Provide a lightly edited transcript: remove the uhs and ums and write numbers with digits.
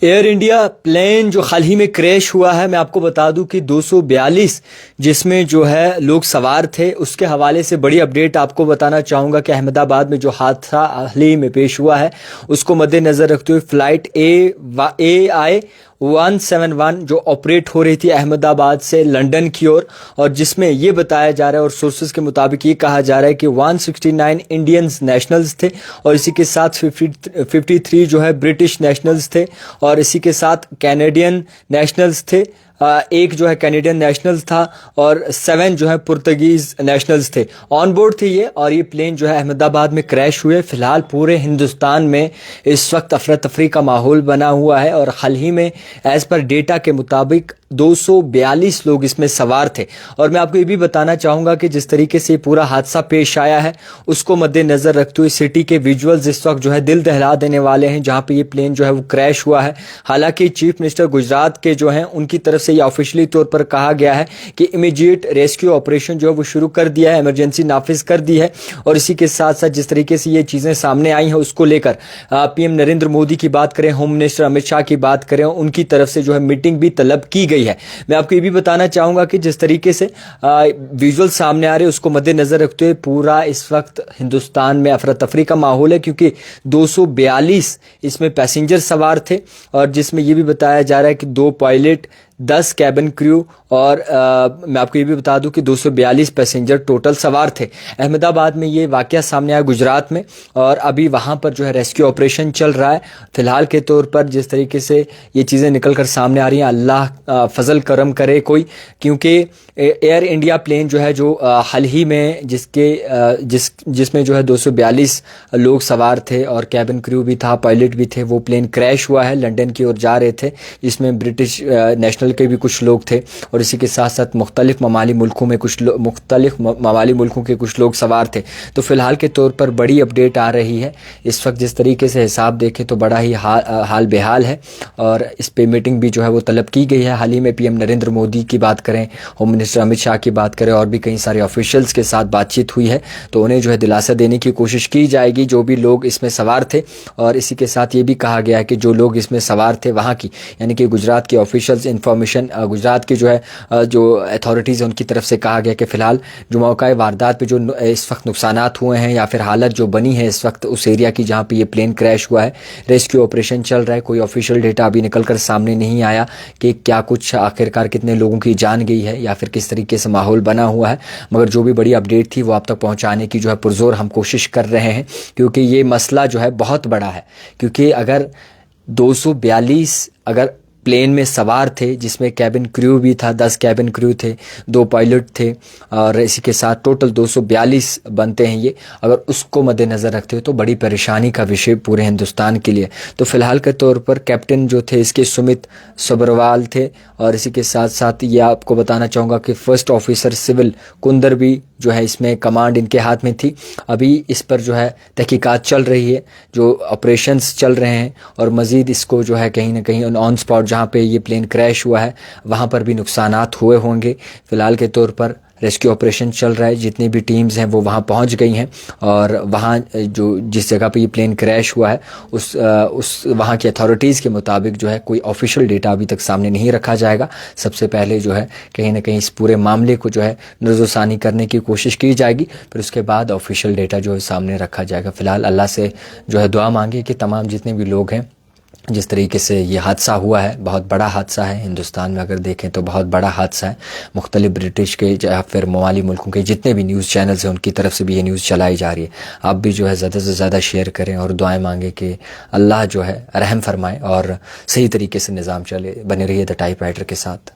Air India plane जो हाल ही में crash हुआ है, मैं आपको बता दूं कि 242 जिसमें जो है लोग सवार थे, उसके हवाले से बड़ी अपडेट आपको बताना चाहूँगा कि अहमदाबाद में जो हादसा हाल ही में पेश हुआ है उसको मद्देनज़र रखते हुए फ़्लाइट AI 171 जो ऑपरेट हो रही थी अहमदाबाद से लंदन की ओर, और जिसमें ये बताया जा रहा है और सोर्सेज के मुताबिक ये कहा जा रहा है कि 169 इंडियंस नेशनल्स थे और इसी के साथ 53 जो है ब्रिटिश नेशनल्स थे और इसी के साथ कैनेडियन नेशनल्स थे। एक जो है कैनेडियन नेशनल्स था और 7 जो है पुर्तगीज नेशनल्स थे। ऑन बोर्ड थे ये, और ये प्लेन जो है अहमदाबाद में क्रैश हुए। फिलहाल पूरे हिंदुस्तान में इस वक्त अफरा तफरी का माहौल बना हुआ है और हाल ही में एज पर डेटा के मुताबिक 242 लोग इसमें सवार थे। और मैं आपको ये भी बताना चाहूँगा कि जिस तरीके से पूरा हादसा पेश आया है उसको मद्देनज़र रखते हुए सिटी के विजुअल्स इस वक्त जो है दिल दहला देने वाले हैं, जहाँ पे ये प्लेन जो है वो क्रैश हुआ है। हालांकि चीफ मिनिस्टर गुजरात के जो हैं उनकी तरफ से ये ऑफिशियली तौर पर कहा गया है कि इमीडिएट रेस्क्यू ऑपरेशन जो है वो शुरू कर दिया है, इमरजेंसी नाफिज कर दी है। और इसी के साथ साथ जिस तरीके से ये चीज़ें सामने आई हैं उसको लेकर PM नरेंद्र मोदी की बात करें, होम मिनिस्टर अमित शाह की बात करें, उनकी तरफ से जो है मीटिंग भी तलब की गई है। मैं आपको ये भी बताना चाहूंगा कि जिस तरीके से विजुअल सामने आ रहे हैं उसको मद्देनजर रखते हुए पूरा इस वक्त हिंदुस्तान में अफरा तफरी का माहौल है, क्योंकि 242 इसमें पैसेंजर सवार थे और जिसमें ये भी बताया जा रहा है कि 2 पायलट, 10 कैबिन क्रू और मैं आपको ये भी बता दूं कि 242 पैसेंजर टोटल सवार थे। अहमदाबाद में ये वाकया सामने आया गुजरात में, और अभी वहाँ पर जो है रेस्क्यू ऑपरेशन चल रहा है। फिलहाल के तौर पर जिस तरीके से ये चीज़ें निकल कर सामने आ रही हैं, अल्लाह फजल करम करे कोई, क्योंकि एयर इंडिया प्लेन जो है जो हाल ही में जिसमें जो है 242 लोग सवार थे और कैबिन क्रू भी था, पायलट भी थे, वो प्लेन क्रैश हुआ है। लंदन की ओर जा रहे थे, जिसमें ब्रिटिश नेशनल के भी कुछ लोग थे और इसी के साथ साथ मुख्तलिफ ममाली मुल्कों के कुछ लोग सवार थे। तो फिलहाल के तौर पर बड़ी अपडेट आ रही है इस वक्त। जिस तरीके से हिसाब देखें तो बड़ा ही हाल बेहाल है और इस पे मीटिंग भी जो है वो तलब की गई है। हाल ही में PM नरेंद्र मोदी की बात करें, होम मिनिस्टर अमित शाह की बात करें, और भी कई सारे ऑफिशियल्स के साथ बातचीत हुई है, तो उन्हें जो है दिलासा देने की कोशिश की जाएगी जो भी लोग इसमें सवार थे। और इसी के साथ ये भी कहा गया है कि जो लोग इसमें सवार थे वहाँ की, यानी कि गुजरात के ऑफिशियल्स, इंफॉर्मेशन गुजरात की जो है जो अथॉरिटीज़ है उनकी तरफ से कहा गया कि फ़िलहाल जो मौका वारदात पे जो इस वक्त नुकसानात हुए हैं या फिर हालत जो बनी है इस वक्त उस एरिया की जहाँ पे ये प्लेन क्रैश हुआ है, रेस्क्यू ऑपरेशन चल रहा है। कोई ऑफिशियल डेटा अभी निकल कर सामने नहीं आया कि क्या कुछ आखिरकार कितने लोगों की जान गई है या फिर किस तरीके से माहौल बना हुआ है, मगर जो भी बड़ी अपडेट थी वो आप तक पहुँचाने की जो है पुरजोर हम कोशिश कर रहे हैं, क्योंकि ये मसला जो है बहुत बड़ा है। क्योंकि अगर 242 अगर प्लेन में सवार थे, जिसमें कैबिन क्रू भी था, 10 कैबिन क्रू थे, 2 पायलट थे और इसी के साथ टोटल 242 बनते हैं ये, अगर उसको मद्देनज़र रखते हो तो बड़ी परेशानी का विषय पूरे हिंदुस्तान के लिए। तो फिलहाल के तौर पर कैप्टन जो थे इसके सुमित सब्रवाल थे, और इसी के साथ साथ ये आपको बताना चाहूँगा कि फर्स्ट ऑफिसर सिविल कुंदर भी जो है इसमें कमांड इनके हाथ में थी। अभी इस पर जो है तहकीकात चल रही है, जो ऑपरेशंस चल रहे हैं, और मज़ीद इसको जो है कहीं ना कहीं ऑन स्पॉट जहाँ पे ये प्लेन क्रैश हुआ है वहाँ पर भी नुकसानात हुए होंगे। फ़िलहाल के तौर पर रेस्क्यू ऑपरेशन चल रहा है, जितनी भी टीम्स हैं वो वहाँ पहुँच गई हैं, और वहाँ जो जिस जगह पे ये प्लेन क्रैश हुआ है उस वहाँ की अथॉरिटीज़ के मुताबिक जो है कोई ऑफिशियल डेटा अभी तक सामने नहीं रखा जाएगा। सबसे पहले जो है कहीं ना कहीं इस पूरे मामले को जो है नज़रसानी करने की कोशिश की जाएगी, फिर उसके बाद ऑफिशियल डेटा जो है सामने रखा जाएगा। फ़िलहाल अल्लाह से जो है दुआ मांगे कि तमाम जितने भी लोग हैं, जिस तरीके से ये हादसा हुआ है, बहुत बड़ा हादसा है हिंदुस्तान में अगर देखें तो बहुत बड़ा हादसा है। मुख्तलिफ ब्रिटिश के या फिर मवाली मुल्कों के जितने भी न्यूज़ चैनल्स हैं उनकी तरफ से भी ये न्यूज़ चलाई जा रही है। आप भी जो है ज़्यादा से ज़्यादा शेयर करें और दुआएं मांगे कि अल्लाह जो है रहम फरमाए और सही तरीके से निज़ाम चले। बने रहिए द टाइप राइटर के साथ।